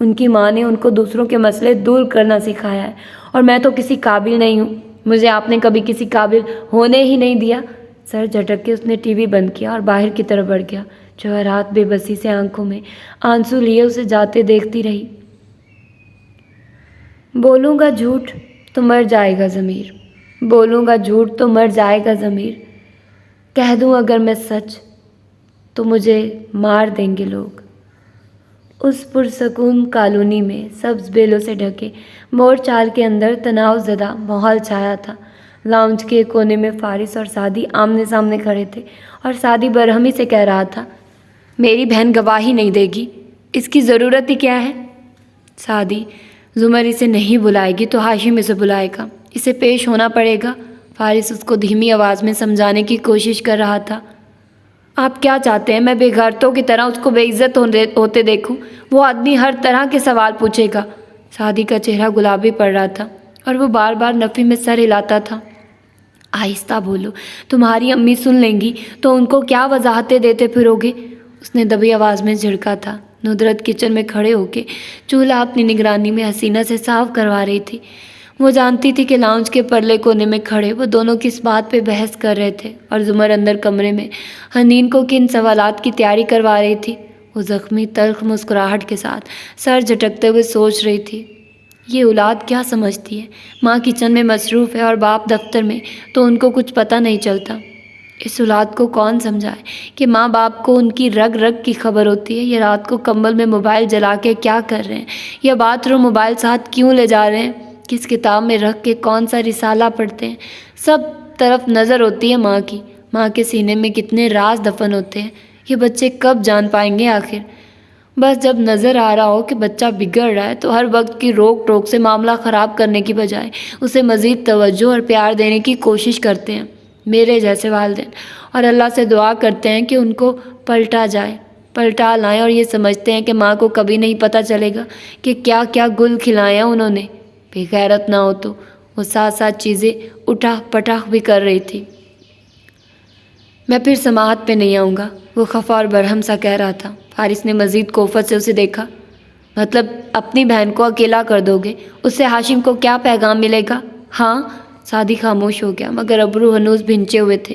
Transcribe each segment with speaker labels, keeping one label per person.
Speaker 1: ان کی ماں نے ان کو دوسروں کے مسئلے دور کرنا سکھایا ہے، اور میں تو کسی قابل نہیں ہوں، مجھے آپ نے کبھی کسی قابل ہونے ہی نہیں دیا۔ سر جھٹک کے اس نے ٹی وی بند کیا اور باہر کی طرف بڑھ گیا۔ جواہرات بے بسی سے آنکھوں میں آنسو لیے اسے جاتے دیکھتی رہی۔ بولوں گا جھوٹ تو مر جائے گا ضمیر، بولوں گا جھوٹ تو مر جائے گا ضمیر، کہہ دوں اگر میں سچ تو مجھے مار دیں گے لوگ۔ اس پرسکون کالونی میں سبز بیلوں سے ڈھکے مور چال کے اندر تناؤ زدہ ماحول چھایا تھا۔ لاؤنج کے کونے میں فارس اور سعدی آمنے سامنے کھڑے تھے، اور سعدی برہمی سے کہہ رہا تھا، میری بہن گواہی نہیں دے گی، اس کی ضرورت ہی کیا ہے؟ سعدی، زمر اسے نہیں بلائے گی تو ہاشم اسے بلائے گا، اسے پیش ہونا پڑے گا۔ فارس اس کو دھیمی آواز میں سمجھانے کی کوشش کر رہا تھا۔ آپ کیا چاہتے ہیں؟ میں بے غیرتوں کی طرح اس کو بے عزت ہوتے دیکھوں؟ وہ آدمی ہر طرح کے سوال پوچھے گا۔ سعدی کا چہرہ گلابی پڑ رہا تھا اور وہ بار بار نفی میں سر ہلاتا تھا۔ آہستہ بولو، تمہاری امی سن لیں گی تو ان کو کیا وضاحتیں دیتے پھرو گے؟ اس نے دبی آواز میں جھڑکا تھا۔ ندرت کچن میں کھڑے ہو کے چولہا اپنی نگرانی میں حسینہ سے صاف کروا رہی تھی۔ وہ جانتی تھی کہ لاؤنج کے پرلے کونے میں کھڑے وہ دونوں کس بات پہ بحث کر رہے تھے، اور زمر اندر کمرے میں حنین کو کن سوالات کی تیاری کروا رہی تھی۔ وہ زخمی تلخ مسکراہٹ کے ساتھ سر جھٹکتے ہوئے سوچ رہی تھی، یہ اولاد کیا سمجھتی ہے؟ ماں کچن میں مصروف ہے اور باپ دفتر میں، تو ان کو کچھ پتہ نہیں چلتا۔ اس اولاد کو کون سمجھائے کہ ماں باپ کو ان کی رگ رگ کی خبر ہوتی ہے؟ یہ رات کو کمبل میں موبائل جلا کے کیا کر رہے ہیں، یا باتھ روم موبائل ساتھ کیوں لے جا رہے ہیں، کس کتاب میں رکھ کے کون سا رسالہ پڑھتے ہیں؟ سب طرف نظر ہوتی ہے ماں کی۔ ماں کے سینے میں کتنے راز دفن ہوتے ہیں، یہ بچے کب جان پائیں گے آخر؟ بس جب نظر آ رہا ہو کہ بچہ بگڑ رہا ہے تو ہر وقت کی روک ٹوک سے معاملہ خراب کرنے کی بجائے اسے مزید توجہ اور پیار دینے کی کوشش کرتے ہیں میرے جیسے والدین، اور اللہ سے دعا کرتے ہیں کہ ان کو پلٹا لائیں، اور یہ سمجھتے ہیں کہ ماں کو کبھی نہیں پتہ چلے گا کہ کیا کیا گل کھلائے ہیں انہوں نے۔ بے غیرت نہ ہو تو وہ ساتھ ساتھ چیزیں اٹھا پٹاخ بھی کر رہی تھی۔ میں پھر سماعت پہ نہیں آؤں گا، وہ خفا اور برہم سا کہہ رہا تھا۔ فارس نے مزید کوفت سے اسے دیکھا۔ مطلب اپنی بہن کو اکیلا کر دو گے؟ اس سے ہاشم کو کیا پیغام ملے گا؟ ہاں؟ سعدی خاموش ہو گیا، مگر ابرو ہنوز بھنچے ہوئے تھے۔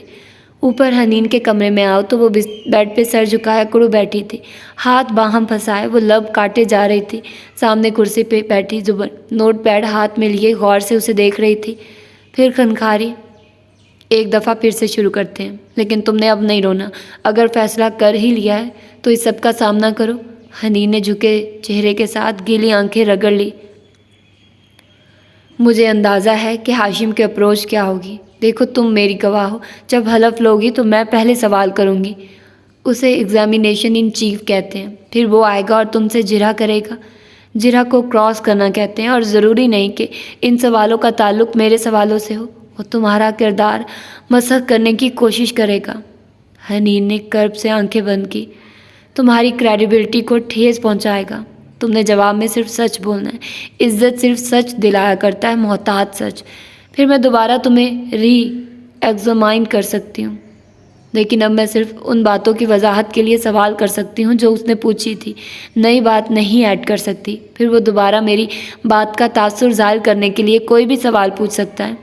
Speaker 1: اوپر حنین کے کمرے میں آؤ تو وہ بیڈ پہ سر جھکائے کڑو بیٹھی تھی، ہاتھ باہم پھنسائے وہ لب کاٹے جا رہی تھی۔ سامنے کرسی پہ بیٹھی زبر نوٹ پیڈ ہاتھ میں لیے غور سے اسے دیکھ رہی تھی، پھر خنخاری، ایک دفعہ پھر سے شروع کرتے ہیں، لیکن تم نے اب نہیں رونا، اگر فیصلہ کر ہی لیا ہے تو اس سب کا سامنا کرو۔ حنین نے جھکے چہرے کے ساتھ گیلی آنکھیں رگڑ لی۔ مجھے اندازہ ہے کہ ہاشم کی اپروچ کیا ہوگی۔ دیکھو تم میری گواہ ہو، جب حلف لوگی تو میں پہلے سوال کروں گی۔ اسے ایگزامینیشن ان چیف کہتے ہیں، پھر وہ آئے گا اور تم سے جرح کرے گا۔ جرح کو کراس کرنا کہتے ہیں، اور ضروری نہیں کہ ان سوالوں کا تعلق میرے سوالوں سے ہو۔ وہ تمہارا کردار مسخ کرنے کی کوشش کرے گا۔ حنین نے کرب سے آنکھیں بند کی۔ تمہاری کریڈیبلٹی کو ٹھیس پہنچائے گا۔ تم نے جواب میں صرف سچ بولنا ہے، عزت صرف سچ دلایا کرتا ہے، محتاط سچ۔ پھر میں دوبارہ تمہیں ری ایگزامائن کر سکتی ہوں، لیکن اب میں صرف ان باتوں کی وضاحت کے لیے سوال کر سکتی ہوں جو اس نے پوچھی تھی، نئی بات نہیں ایڈ کر سکتی۔ پھر وہ دوبارہ میری بات کا تاثر ظاہر کرنے کے لیے کوئی بھی سوال پوچھ سکتا ہے،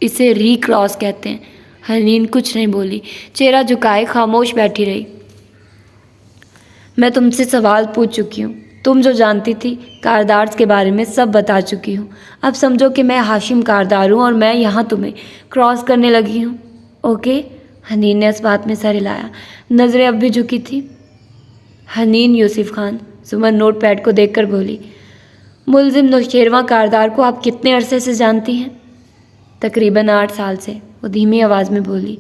Speaker 1: اسے ری کراس کہتے ہیں۔ حنین کچھ نہیں بولی، چہرہ جھکائے خاموش بیٹھی رہی۔ میں تم سے سوال پوچھ چکی ہوں، تم جو جانتی تھی کاردارز کے بارے میں سب بتا چکی ہوں۔ اب سمجھو کہ میں ہاشم کاردار ہوں اور میں یہاں تمہیں کراس کرنے لگی ہوں، اوکے؟ حنین نے اس بات میں سر ہلایا، نظریں اب بھی جھکی تھی۔ حنین یوسف خان، زمر نوٹ پیڈ کو دیکھ کر بولی، ملزم نوشیروان کاردار کو آپ کتنے عرصے سے جانتی ہیں؟ تقریباً 8 سال سے، وہ دھیمی آواز میں بولی،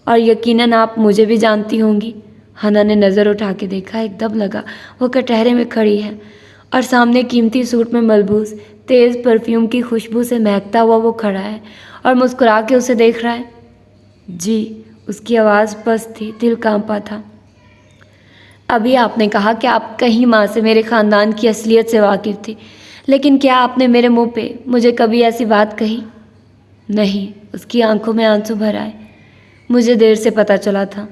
Speaker 1: اور یقیناً آپ مجھے بھی جانتی ہوں گی۔ حنا نے نظر اٹھا کے دیکھا، ایک دم لگا وہ کٹہرے میں کھڑی ہے اور سامنے قیمتی سوٹ میں ملبوس تیز پرفیوم کی خوشبو سے مہکتا ہوا وہ کھڑا ہے اور مسکرا کے اسے دیکھ رہا ہے۔ جی، اس کی آواز پست تھی، دل کانپا تھا۔ ابھی آپ نے کہا کہ آپ کہیں ماں سے میرے خاندان کی اصلیت سے واقف تھی، لیکن کیا آپ نے میرے منہ پہ مجھے کبھی ایسی بات کہی؟ نہیں، اس کی آنکھوں میں آنسو بھر آئے۔ مجھے دیر سے پتہ چلا تھا۔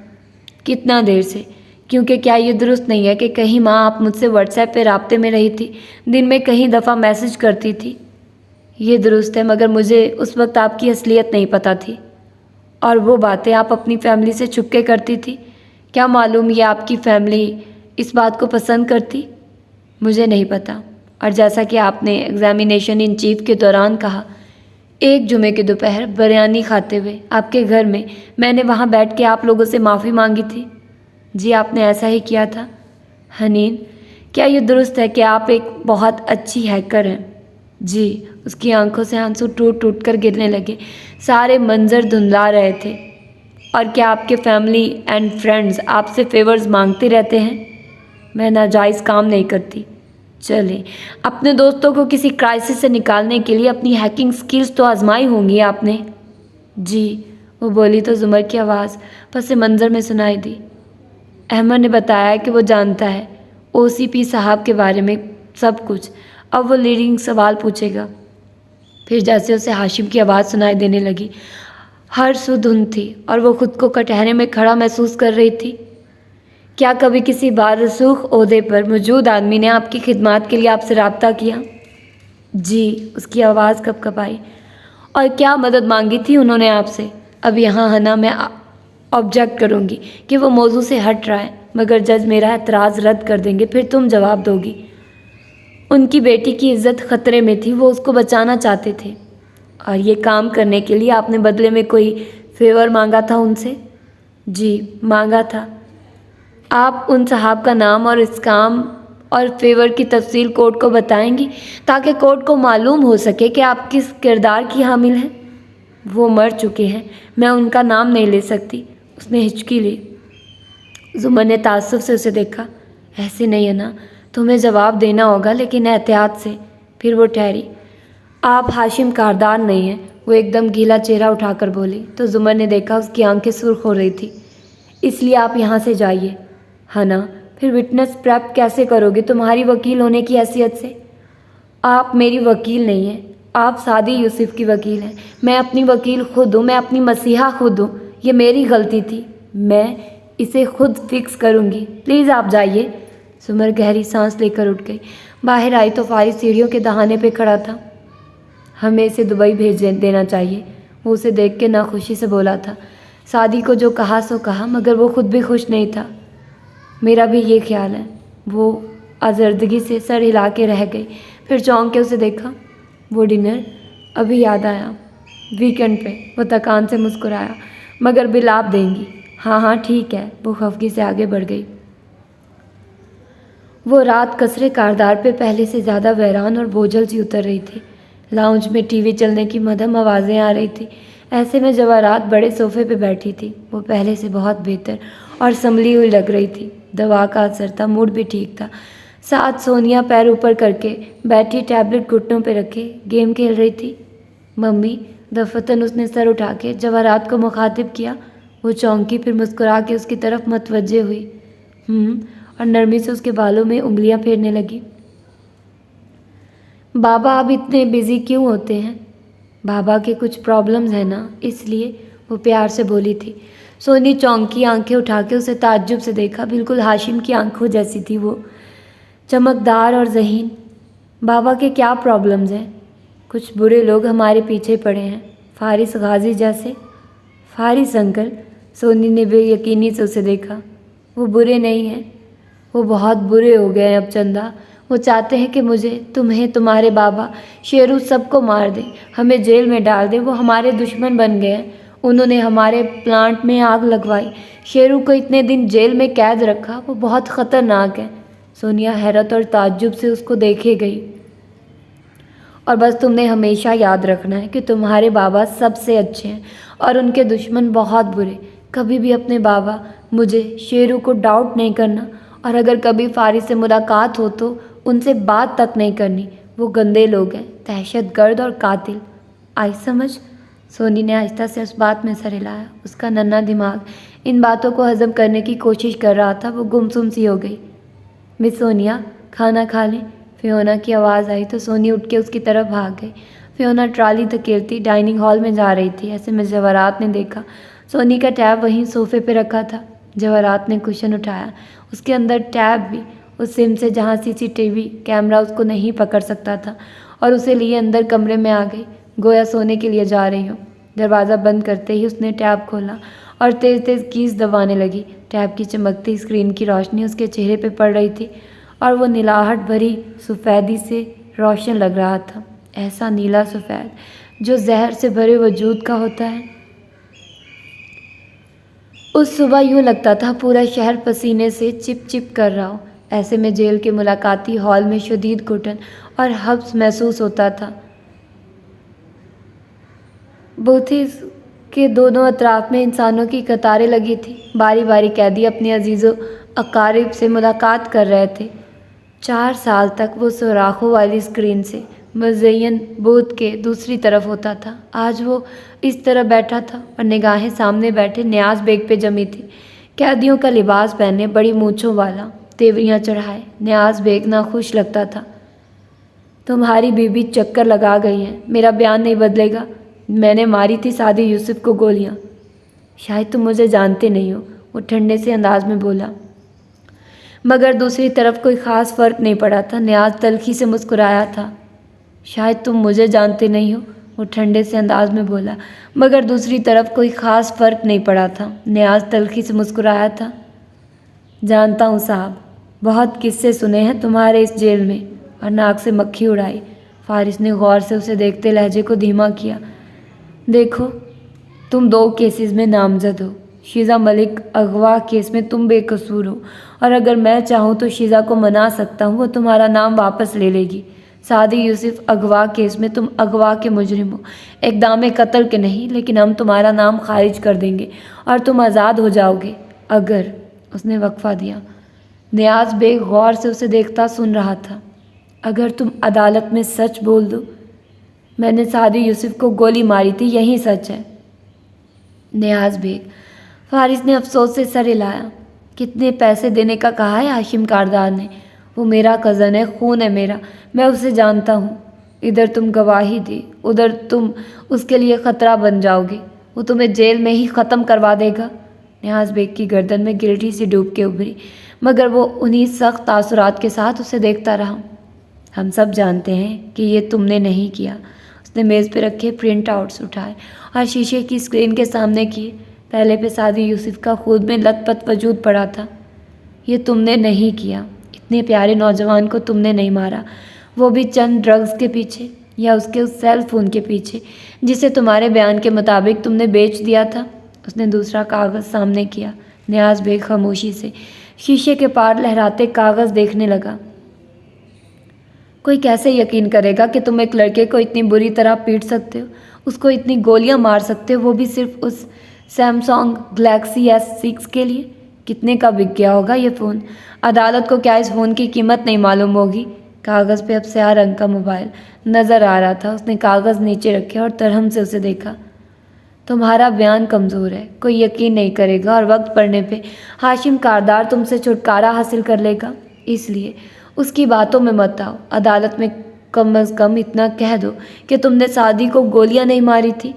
Speaker 1: کتنا دیر سے؟ کیونکہ کیا یہ درست نہیں ہے کہ کہیں ماں آپ مجھ سے واٹس ایپ پہ رابطے میں رہی تھی، دن میں کئی دفعہ میسج کرتی تھی؟ یہ درست ہے، مگر مجھے اس وقت آپ کی اصلیت نہیں پتہ تھی، اور وہ باتیں آپ اپنی فیملی سے چھپ کے کرتی تھی۔ کیا معلوم یہ آپ کی فیملی اس بات کو پسند کرتی؟ مجھے نہیں پتہ۔ اور جیسا کہ آپ نے ایگزامینیشن ان چیف کے دوران کہا، ایک جمعے کے دوپہر بریانی کھاتے ہوئے آپ کے گھر میں نے وہاں بیٹھ کے آپ لوگوں سے معافی مانگی تھی۔ جی آپ نے ایسا ہی کیا تھا۔ حنین، کیا یہ درست ہے کہ آپ ایک بہت اچھی ہیکر ہیں؟ جی۔ اس کی آنکھوں سے آنسو ٹوٹ ٹوٹ کر گرنے لگے، سارے منظر دھندلا رہے تھے۔ اور کیا آپ کے فیملی اینڈ فرینڈز آپ سے فیورز مانگتے رہتے ہیں؟ میں ناجائز کام نہیں کرتی۔ چلیں، اپنے دوستوں کو کسی کرائسس سے نکالنے کے لیے اپنی ہیکنگ سکلز تو آزمائی ہوں گی آپ نے؟ جی، وہ بولی تو زمر کی آواز پس منظر میں سنائی دی۔ احمد نے بتایا کہ وہ جانتا ہے او سی پی صاحب کے بارے میں سب کچھ۔ اب وہ لیڈنگ سوال پوچھے گا۔ پھر جیسے اسے ہاشم کی آواز سنائی دینے لگی، ہر سو دھند تھی اور وہ خود کو کٹہرے میں کھڑا محسوس کر رہی تھی۔ کیا کبھی کسی بارسوخ عہدے پر موجود آدمی نے آپ کی خدمات کے لیے آپ سے رابطہ کیا؟ جی، اس کی آواز کپ کپ آئی۔ اور کیا مدد مانگی تھی انہوں نے آپ سے؟ اب یہاں ہنا میں آبجیکٹ کروں گی کہ وہ موضوع سے ہٹ رہا ہے، مگر جج میرا اعتراض رد کر دیں گے، پھر تم جواب دو گی۔ ان کی بیٹی کی عزت خطرے میں تھی، وہ اس کو بچانا چاہتے تھے، اور یہ کام کرنے کے لیے آپ نے بدلے میں کوئی فیور مانگا تھا ان سے؟ جی، مانگا تھا۔ آپ ان صاحب کا نام اور اس کام اور فیور کی تفصیل کورٹ کو بتائیں گی تاکہ کورٹ کو معلوم ہو سکے کہ آپ کس کردار کی حامل ہیں؟ وہ مر چکے ہیں، میں ان کا نام نہیں لے سکتی۔ اس نے ہچکی لی۔ زمر نے تعصب سے اسے دیکھا۔ ایسے نہیں ہے نا، تمہیں جواب دینا ہوگا لیکن احتیاط سے۔ پھر وہ ٹھہری۔ آپ ہاشم کاردار نہیں ہیں، وہ ایک دم گیلا چہرہ اٹھا کر بولی تو زمر نے دیکھا اس کی آنکھیں سرخ ہو رہی تھی۔ اس لیے آپ یہاں سے جائیے۔ ہنا، پھر وٹنس پریپ کیسے کرو گے تمہاری وکیل ہونے کی حیثیت سے؟ آپ میری وکیل نہیں ہیں، آپ سعدی یوسف کی وکیل ہیں۔ میں اپنی وکیل خود ہوں، میں اپنی مسیحا خود ہوں۔ یہ میری غلطی تھی، میں اسے خود فکس کروں گی۔ پلیز آپ جائیے۔ زمر گہری سانس لے کر اٹھ گئی۔ باہر آئی تو فارغ سیڑھیوں کے دہانے پہ کھڑا تھا۔ ہمیں اسے دبئی بھیج دینا چاہیے، وہ اسے دیکھ کے ناخوشی سے بولا تھا۔ سعدی کو جو کہا سو کہا، مگر وہ خود بھی خوش نہیں تھا۔ میرا بھی یہ خیال ہے۔ وہ آزردگی سے سر ہلا کے رہ گئی، پھر چونک کے اسے دیکھا۔ وہ ڈنر ابھی یاد آیا، ویکنڈ پہ۔ وہ تکان سے مسکرایا۔ مگر بل آپ دیں گی؟ ہاں ہاں ٹھیک ہے۔ وہ خفگی سے آگے بڑھ گئی۔ وہ رات کثرے کاردار پہ پہلے سے زیادہ ویران اور بوجھل سی اتر رہی تھی۔ لاؤنج میں ٹی وی چلنے کی مدھم آوازیں آ رہی تھی۔ ایسے میں جواہرات بڑے صوفے پہ بیٹھی تھی۔ وہ پہلے سے بہت بہتر اور سنبھلی ہوئی لگ رہی تھی۔ دوا کا اثر تھا، موڈ بھی ٹھیک تھا۔ ساتھ سونیا پیر اوپر کر کے بیٹھی ٹیبلٹ گھٹنوں پہ رکھے گیم کھیل رہی تھی۔ ممی، دفتن اس نے سر اٹھا کے جواہرات کو مخاطب کیا۔ وہ چونکی، پھر مسکرا کے اس کی طرف متوجہ ہوئی۔ اور نرمی سے اس کے بالوں میں انگلیاں پھیرنے لگی۔ بابا اب اتنے بزی کیوں ہوتے ہیں؟ بابا کے کچھ پرابلمز ہیں نا، اس لیے، وہ پیار سے بولی تھی۔ سونی چونکی، آنکھیں اٹھا کے اسے تعجب سے دیکھا۔ بالکل ہاشم کی آنکھوں جیسی تھی وہ، چمکدار اور ذہین۔ بابا کے کیا پرابلمز ہیں؟ کچھ برے لوگ ہمارے پیچھے پڑے ہیں، فارس غازی جیسے۔ فارس انکل؟ سونی نے بے یقینی سے اسے دیکھا۔ وہ برے نہیں ہیں، وہ بہت برے ہو گئے ہیں اب چندہ۔ وہ چاہتے ہیں کہ مجھے، تمہیں، تمہارے بابا، شیرو سب کو مار دیں، ہمیں جیل میں ڈال دیں۔ وہ ہمارے دشمن بن گئے ہیں۔ انہوں نے ہمارے پلانٹ میں آگ لگوائی، شیرو کو اتنے دن جیل میں قید رکھا۔ وہ بہت خطرناک ہے۔ سونیا حیرت اور تعجب سے اس کو دیکھے گئی۔ اور بس تم نے ہمیشہ یاد رکھنا ہے کہ تمہارے بابا سب سے اچھے ہیں اور ان کے دشمن بہت برے۔ کبھی بھی اپنے بابا، مجھے، شیرو کو ڈاؤٹ نہیں کرنا، اور اگر کبھی فارس سے ملاقات ہو تو ان سے بات تک نہیں کرنی۔ وہ گندے لوگ ہیں، دہشت گرد اور قاتل۔ آئی سمجھ؟ سونی نے آہستہ سے اس بات میں سر ہلایا۔ اس کا ننھا دماغ ان باتوں کو ہضم کرنے کی کوشش کر رہا تھا۔ وہ گمسم سی ہو گئی۔ مس سونیا، کھانا کھا لیں؟ فیونا کی آواز آئی تو سونی اٹھ کے اس کی طرف بھاگ گئی۔ فیونا ٹرالی دھکیلتی ڈائننگ ہال میں جا رہی تھی۔ ایسے میں جواہرات نے دیکھا سونی کا ٹیب وہیں صوفے پہ رکھا تھا۔ جواہرات نے کوشن اٹھایا، اس کے اندر ٹیب بھی، اس سم سے جہاں CCTV کیمرہ اس کو نہیں پکڑ سکتا تھا، اور اسے لیے اندر کمرے میں آ گئی، گویا سونے کے لیے جا رہی ہوں۔ دروازہ بند کرتے ہی اس نے ٹیب کھولا اور تیز تیز کیز دبانے لگی۔ ٹیب کی چمکتی اسکرین کی روشنی اس کے چہرے پہ پڑ رہی تھی اور وہ نیلاہٹ بھری سفیدی سے روشن لگ رہا تھا، ایسا نیلا سفید جو زہر سے بھرے وجود کا ہوتا ہے۔ اس صبح یوں لگتا تھا پورا شہر پسینے سے چپ چپ کر رہا ہو، ایسے میں جیل کے ملاقاتی ہال میں شدید گھٹن اور حبس محسوس ہوتا تھا۔ بوتھز کے دونوں اطراف میں انسانوں کی قطاریں لگی تھیں، باری باری قیدی اپنے عزیز و اقارب سے ملاقات کر رہے تھے۔ 4 سال تک وہ سوراخوں والی اسکرین سے مزین بوتھ کے دوسری طرف ہوتا تھا، آج وہ اس طرح بیٹھا تھا اور نگاہیں سامنے بیٹھے نیاز بیگ پہ جمی تھی، قیدیوں کا لباس پہنے، بڑی مونچھوں والا، تیوریاں چڑھائے۔ نیاز بیگ ناخوش لگتا تھا۔ تمہاری بیوی چکر لگا گئی ہے، میرا بیان نہیں بدلے گا، میں نے ماری تھی سعدی یوسف کو گولیاں۔ شاید تم مجھے جانتے نہیں ہو، وہ ٹھنڈے سے انداز میں بولا، مگر دوسری طرف کوئی خاص فرق نہیں پڑا تھا۔ نیاز تلخی سے مسکرایا تھا۔ شاید تم مجھے جانتے نہیں ہو، وہ ٹھنڈے سے انداز میں بولا، مگر دوسری طرف کوئی خاص فرق نہیں پڑا تھا۔ نیاز تلخی سے مسکرایا تھا۔ جانتا ہوں صاحب، بہت قصے سنے ہیں تمہارے اس جیل میں، اور ناک سے مکھی اڑائی۔ فارس نے غور سے اسے دیکھتے لہجے کو دھیما کیا۔ دیکھو، تم 2 کیسز میں نامزد ہو۔ شیزہ ملک اغوا کیس میں تم بے قصور ہو، اور اگر میں چاہوں تو شیزہ کو منا سکتا ہوں، وہ تمہارا نام واپس لے لے گی۔ سعدی یوسف اغوا کیس میں تم اغوا کے مجرم ہو، اقدام قتل کے نہیں، لیکن ہم تمہارا نام خارج کر دیں گے اور تم آزاد ہو جاؤ گے اگر۔ اس نے وقفہ دیا۔ نیاز بیگ غور سے اسے دیکھتا سن رہا تھا۔ اگر تم عدالت میں سچ بول دو، میں نے سعدی یوسف کو گولی ماری تھی، یہی سچ ہے۔ نیاز بیگ، فارس نے افسوس سے سر ہلایا۔ کتنے پیسے دینے کا کہا ہے ہاشم کاردار نے؟ وہ میرا کزن ہے، خون ہے میرا، میں اسے جانتا ہوں۔ ادھر تم گواہی دی، ادھر تم اس کے لیے خطرہ بن جاؤ گے، وہ تمہیں جیل میں ہی ختم کروا دے گا۔ نیاز بیگ کی گردن میں گلٹی سی ڈوب کے ابھری، مگر وہ انہی سخت تاثرات کے ساتھ اسے دیکھتا رہا۔ ہم سب جانتے ہیں کہ یہ تم نے نہیں کیا۔ اس نے میز پہ رکھے پرنٹ آؤٹس اٹھائے اور شیشے کی اسکرین کے سامنے کیے۔ پہلے پہ سعدی یوسف کا خود میں لت پت وجود پڑا تھا۔ یہ تم نے نہیں کیا، اتنے پیارے نوجوان کو تم نے نہیں مارا، وہ بھی چند ڈرگز کے پیچھے، یا اس کے اس سیل فون کے پیچھے جسے تمہارے بیان کے مطابق تم نے بیچ دیا تھا۔ اس نے دوسرا کاغذ سامنے کیا۔ نیاز بیگ خاموشی سے شیشے کے پار لہراتے کاغذ دیکھنے لگا۔ کوئی کیسے یقین کرے گا کہ تم ایک لڑکے کو اتنی بری طرح پیٹ سکتے ہو، اس کو اتنی گولیاں مار سکتے ہو، وہ بھی صرف اس سیمسنگ گلیکسی S6 کے لیے؟ کتنے کا بک گیا ہوگا یہ فون؟ عدالت کو کیا اس فون کی قیمت نہیں معلوم ہوگی؟ کاغذ پہ اب سیاہ رنگ کا موبائل نظر آ رہا تھا۔ اس نے کاغذ نیچے رکھے اور ترہم سے اسے دیکھا۔ تمہارا بیان کمزور ہے، کوئی یقین نہیں کرے گا، اور وقت پڑنے پہ ہاشم کاردار تم سے چھٹکارا حاصل کر لے گا، اس لیے اس کی باتوں میں مت آؤ۔ عدالت میں کم از کم اتنا کہہ دو کہ تم نے سعدی کو گولیاں نہیں ماری تھی،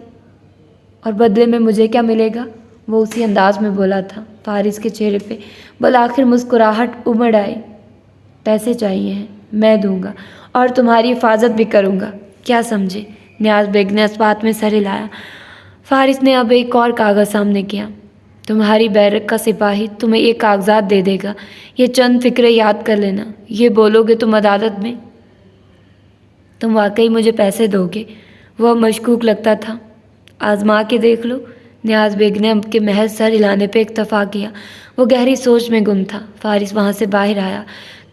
Speaker 1: اور بدلے میں مجھے کیا ملے گا؟ وہ اسی انداز میں بولا تھا۔ فارس کے چہرے پہ بالآخر مسکراہٹ امڑ آئی۔ پیسے چاہیے ہیں، میں دوں گا، اور تمہاری حفاظت بھی کروں گا، کیا سمجھے؟ نیاز بیگ نے اس بات میں سر ہلایا۔ فارس نے اب ایک اور کاغذ سامنے کیا۔ تمہاری بیرک کا سپاہی تمہیں یہ کاغذات دے دے گا، یہ چند فکرے یاد کر لینا۔ یہ بولو گے تم عدالت میں، تم واقعی مجھے پیسے دو گے؟ وہ مشکوک لگتا تھا۔ آزما کے دیکھ لو۔ نیاز بیگ نے اب کے محض سر ہلانے پہ اکتفا کیا۔ وہ گہری سوچ میں گم تھا۔ فارس وہاں سے باہر آیا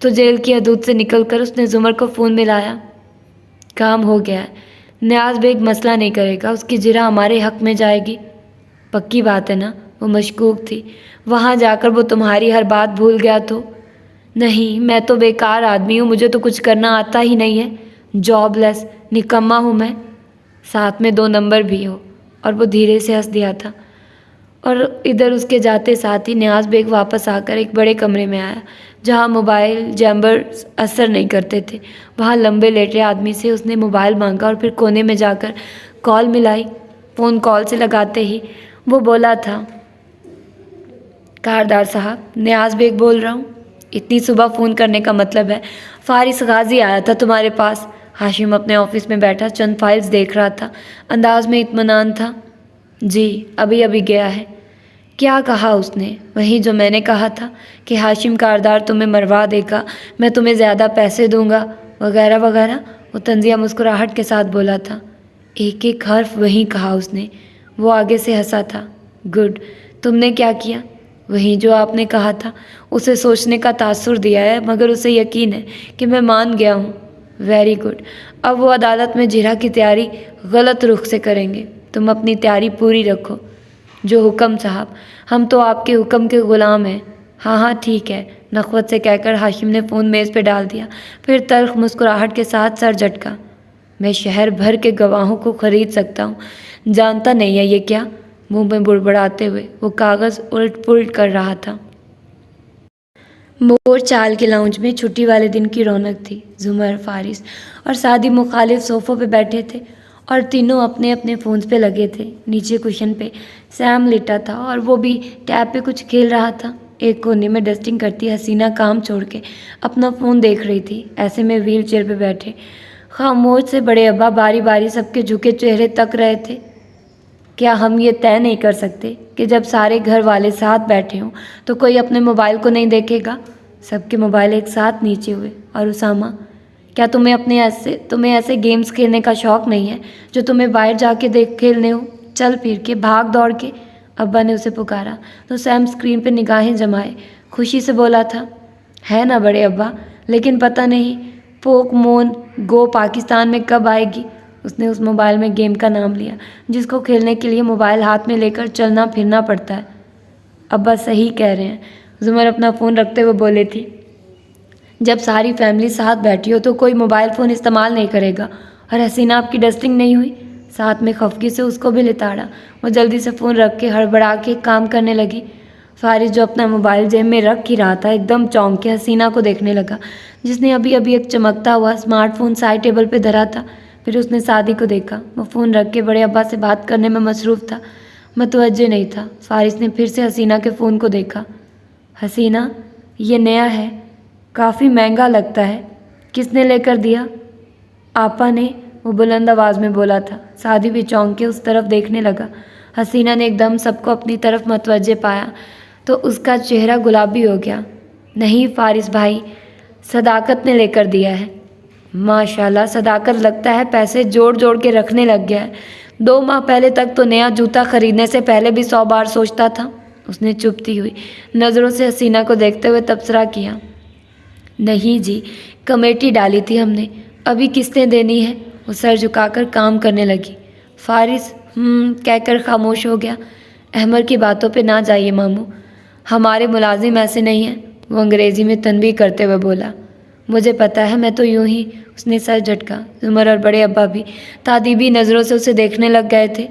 Speaker 1: تو جیل کی حدود سے نکل کر اس نے زمر کو فون ملایا۔ کام ہو گیا ہے، نیاز بیگ مسئلہ نہیں کرے گا، اس کی جرح ہمارے حق میں جائے گی۔ پکی بات ہے نا؟ وہ مشکوک تھی۔ وہاں جا کر وہ تمہاری ہر بات بھول گیا تو؟ نہیں، میں تو بیکار آدمی ہوں، مجھے تو کچھ کرنا آتا ہی نہیں ہے، جاب لیس نکما ہوں میں، ساتھ میں 2 نمبر بھی ہو۔ اور وہ دھیرے سے ہنس دیا تھا۔ اور ادھر اس کے جاتے ساتھ ہی نیاز بیگ واپس آ کر ایک بڑے کمرے میں آیا جہاں موبائل جیمبر اثر نہیں کرتے تھے۔ وہاں لمبے لیٹے آدمی سے اس نے موبائل مانگا اور پھر کونے میں جا کر کال ملائی۔ فون کال سے لگاتے ہی وہ بولا تھا، کاردار صاحب، نیاز بیگ بول رہا ہوں۔ اتنی صبح فون کرنے کا مطلب ہے فارس غازی آیا تھا تمہارے پاس۔ ہاشم اپنے آفس میں بیٹھا چند فائلز دیکھ رہا تھا، انداز میں اطمینان تھا۔ جی ابھی ابھی گیا ہے۔ کیا کہا اس نے؟ وہی جو میں نے کہا تھا کہ ہاشم کاردار تمہیں مروا دے گا، میں تمہیں زیادہ پیسے دوں گا وغیرہ وغیرہ۔ وہ طنزیہ مسکراہٹ کے ساتھ بولا تھا۔ ایک ایک حرف وہی کہا اس نے۔ وہ آگے سے ہنسا تھا۔ گڈ، تم نے کیا کیا؟ وہی جو آپ نے کہا تھا۔ اسے سوچنے کا تاثر دیا ہے، مگر اسے یقین ہے کہ میں مان گیا ہوں۔ Very good. اب وہ عدالت میں جرح کی تیاری غلط رخ سے کریں گے۔ تم اپنی تیاری پوری رکھو۔ جو حکم صاحب، ہم تو آپ کے حکم کے غلام ہیں۔ ہاں ہاں ٹھیک ہے، نخوت سے کہہ کر ہاشم نے فون میز پہ ڈال دیا، پھر تلخ مسکراہٹ کے ساتھ سر جھٹکا۔ میں شہر بھر کے گواہوں کو خرید سکتا ہوں، جانتا نہیں ہے یہ کیا؟ منہ میں بڑبڑاتے ہوئے وہ کاغذ الٹ پلٹ کر رہا تھا۔ مور چال کے لاؤنج میں چھٹی والے دن کی رونق تھی۔ زمر، فارس اور سعدی مخالف صوفوں پہ بیٹھے تھے اور تینوں اپنے اپنے فونز پہ لگے تھے۔ نیچے کشن پہ سیم لیٹا تھا اور وہ بھی ٹیب پہ کچھ کھیل رہا تھا۔ ایک کونے میں ڈسٹنگ کرتی حسینہ کام چھوڑ کے اپنا فون دیکھ رہی تھی۔ ایسے میں ویل چیئر پہ بیٹھے خاموش سے بڑے ابا باری باری سب کے جھکے چہرے تک رہے تھے۔ کیا ہم یہ طے نہیں کر سکتے کہ جب سارے گھر والے ساتھ بیٹھے ہوں تو کوئی اپنے موبائل کو نہیں دیکھے گا؟ سب کے موبائل ایک ساتھ نیچے ہوئے۔ اور اسامہ، کیا تمہیں ایسے گیمز کھیلنے کا شوق نہیں ہے جو تمہیں باہر جا کے کھیلنے ہو، چل پھر کے، بھاگ دوڑ کے؟ ابا نے اسے پکارا تو سیم اسکرین پہ نگاہیں جمائے خوشی سے بولا تھا، ہے نا بڑے ابا، لیکن پتہ نہیں پوک مون گو پاکستان میں کب آئے گی؟ اس نے اس موبائل میں گیم کا نام لیا جس کو کھیلنے کے لیے موبائل ہاتھ میں لے کر چلنا پھرنا پڑتا ہے۔ ابا صحیح کہہ رہے ہیں، زمر اپنا فون رکھتے ہوئے بولے تھی۔ جب ساری فیملی ساتھ بیٹھی ہو تو کوئی موبائل فون استعمال نہیں کرے گا۔ اور حسینہ آپ کی ڈسٹنگ نہیں ہوئی؟ ساتھ میں خفگی سے اس کو بھی لتاڑا۔ وہ جلدی سے فون رکھ کے ہڑبڑا کے کام کرنے لگی۔ فارس جو اپنا موبائل جیب میں رکھ ہی رہا تھا ایک دم چونک کے حسینہ کو دیکھنے لگا جس نے ابھی ابھی ایک چمکتا ہوا اسمارٹ فون سائڈ ٹیبل پہ دھرا تھا۔ پھر اس نے سعدی کو دیکھا، وہ فون رکھ کے بڑے ابا سے بات کرنے میں مصروف تھا، متوجہ نہیں تھا۔ فارس نے پھر سے حسینہ کے فون کو دیکھا۔ حسینہ، یہ نیا ہے، کافی مہنگا لگتا ہے، کس نے لے کر دیا؟ آپا نے، وہ بلند آواز میں بولا تھا۔ سعدی بھی چونک کے اس طرف دیکھنے لگا۔ حسینہ نے ایک دم سب کو اپنی طرف متوجہ پایا تو اس کا چہرہ گلابی ہو گیا۔ نہیں فارس بھائی، صداقت نے لے کر دیا ہے۔ ماشاءاللہ، صداقت لگتا ہے پیسے جوڑ جوڑ کے رکھنے لگ گیا ہے۔ 2 ماہ پہلے تک تو نیا جوتا خریدنے سے پہلے بھی 100 بار سوچتا تھا۔ اس نے چپتی ہوئی نظروں سے حسینہ کو دیکھتے ہوئے تبصرہ کیا۔ نہیں جی، کمیٹی ڈالی تھی ہم نے، ابھی قسطیں دینی ہے۔ وہ سر جھکا کر کام کرنے لگی۔ فارس کہہ کر خاموش ہو گیا۔ احمد کی باتوں پہ نہ جائیے ماموں، ہمارے ملازم ایسے نہیں ہیں، وہ انگریزی میں تنبیہ کرتے ہوئے بولا۔ مجھے پتہ ہے، میں تو یوں ہی، اس نے سر جھٹکا۔ زمر اور بڑے ابا بھی تادیبی نظروں سے اسے دیکھنے لگ گئے تھے۔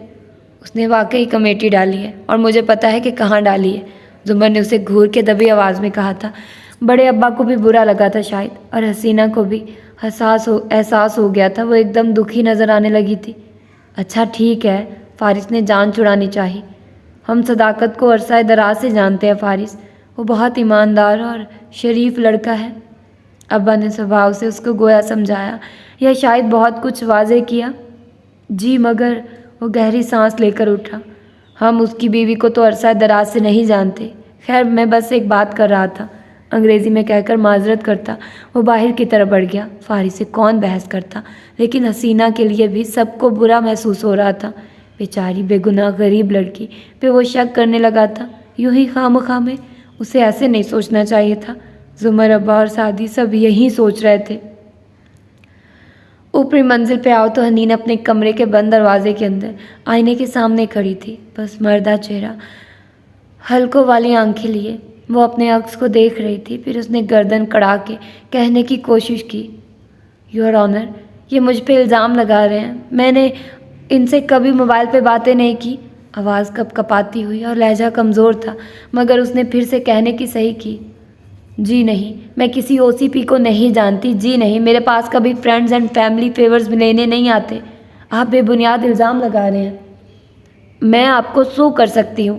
Speaker 1: اس نے واقعی کمیٹی ڈالی ہے اور مجھے پتہ ہے کہ کہاں ڈالی ہے، زمر نے اسے گھور کے دبی آواز میں کہا تھا۔ بڑے ابا کو بھی برا لگا تھا شاید، اور حسینہ کو بھی احساس ہو گیا تھا، وہ ایک دم دکھی نظر آنے لگی تھی۔ اچھا ٹھیک ہے، فارس نے جان چھڑانی چاہی۔ ہم صداقت کو عرصہ دراز سے جانتے ہیں فارس، وہ بہت ایماندار اور شریف لڑکا ہے۔ ابا نے سبھاؤ سے اس کو گویا سمجھایا یا شاید بہت کچھ واضح کیا۔ جی مگر، وہ گہری سانس لے کر اٹھا۔ ہم اس کی بیوی کو تو عرصہ دراز سے نہیں جانتے، خیر میں بس ایک بات کر رہا تھا، انگریزی میں کہہ کر معذرت کرتا وہ باہر کی طرف بڑھ گیا۔ فارس سے کون بحث کرتا، لیکن حسینہ کے لیے بھی سب کو برا محسوس ہو رہا تھا۔ بیچاری بے گناہ غریب لڑکی پہ وہ شک کرنے لگا تھا۔ یوں ہی خواہ میں اسے ایسے نہیں سوچنا چاہیے تھا۔ زمر، ابا اور سعدی سب یہی سوچ رہے تھے۔ اوپری منزل پہ آؤ تو حنین اپنے کمرے کے بند دروازے کے اندر آئینے کے سامنے کھڑی تھی، بس مردہ چہرہ، حلقوں والی آنکھیں لیے وہ اپنے عکس کو دیکھ رہی تھی۔ پھر اس نے گردن کڑا کے کہنے کی کوشش کی، یور آنر، یہ مجھ پہ الزام لگا رہے ہیں، میں نے ان سے کبھی موبائل پہ باتیں نہیں کی۔ آواز کپ کپاتی ہوئی اور لہجہ کمزور تھا، مگر اس نے پھر سے کہنے کی صحیح کی، جی نہیں، میں کسی او سی پی کو نہیں جانتی، جی نہیں، میرے پاس کبھی فرینڈز اینڈ فیملی فیورز لینے نہیں آتے۔ آپ بے بنیاد الزام لگا رہے ہیں، میں آپ کو سو کر سکتی ہوں۔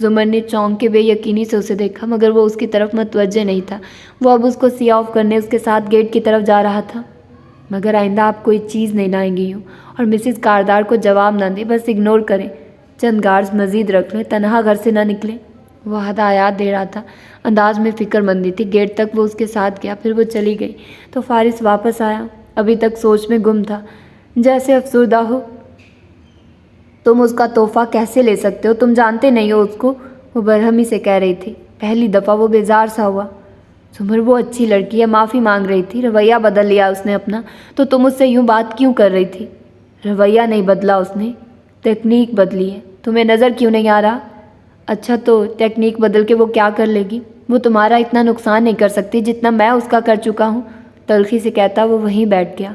Speaker 1: زمر نے چونک کے بے یقینی سے اسے دیکھا، مگر وہ اس کی طرف متوجہ نہیں تھا۔ وہ اب اس کو سی آف کرنے اس کے ساتھ گیٹ کی طرف جا رہا تھا۔ مگر آئندہ آپ کوئی چیز نہیں لائیں گی یوں، اور مسز کاردار کو جواب نہ دیں، بس اگنور کریں، چند گارڈز مزید رکھ لیں، تنہا گھر سے نہ نکلیں۔ وہ ہدایات دے رہا تھا، انداز میں فکر مندی تھی۔ گیٹ تک وہ اس کے ساتھ گیا، پھر وہ چلی گئی تو فارس واپس آیا، ابھی تک سوچ میں گم تھا، جیسے افسردہ ہو۔ تم اس کا تحفہ کیسے لے سکتے ہو؟ تم جانتے نہیں ہو اس کو، وہ برہمی سے کہہ رہی تھی۔ پہلی دفعہ وہ بیزار سا ہوا۔ زمر وہ اچھی لڑکی ہے، معافی مانگ رہی تھی، رویہ بدل لیا اس نے اپنا، تو تم اس سے یوں بات کیوں کر رہی تھی؟ رویہ نہیں بدلا اس نے، ٹیکنیک بدلی ہے۔ تمہیں نظر کیوں نہیں آ رہا؟ اچھا تو ٹیکنیک بدل کے وہ کیا کر لے گی؟ وہ تمہارا اتنا نقصان نہیں کر سکتی جتنا میں اس کا کر چکا ہوں، تلخی سے کہتا وہ وہیں بیٹھ گیا۔